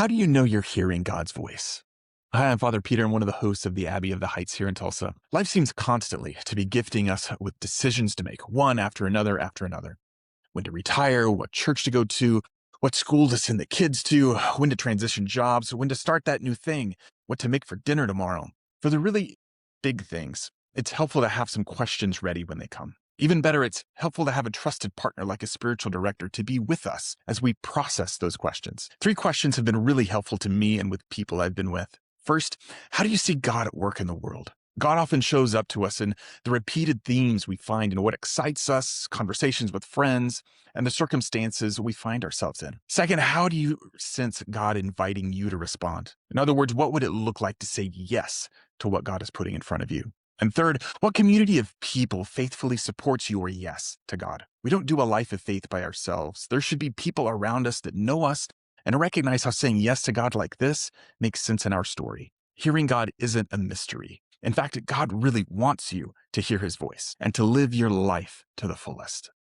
How do you know you're hearing God's voice? Hi, I'm Father Peter. I'm one of the hosts of the Abbey of the Heights here in Tulsa. Life seems constantly to be gifting us with decisions to make, one after another after another. When to retire, what church to go to, what school to send the kids to, when to transition jobs, when to start that new thing, what to make for dinner tomorrow. For the really big things, it's helpful to have some questions ready when they come. Even better, it's helpful to have a trusted partner like a spiritual director to be with us as we process those questions. Three questions have been really helpful to me and with people I've been with. First, how do you see God at work in the world? God often shows up to us in the repeated themes we find in what excites us, conversations with friends, and the circumstances we find ourselves in. Second, how do you sense God inviting you to respond? In other words, what would it look like to say yes to what God is putting in front of you? And third, what community of people faithfully supports your yes to God? We don't do a life of faith by ourselves. There should be people around us that know us and recognize how saying yes to God like this makes sense in our story. Hearing God isn't a mystery. In fact, God really wants you to hear his voice and to live your life to the fullest.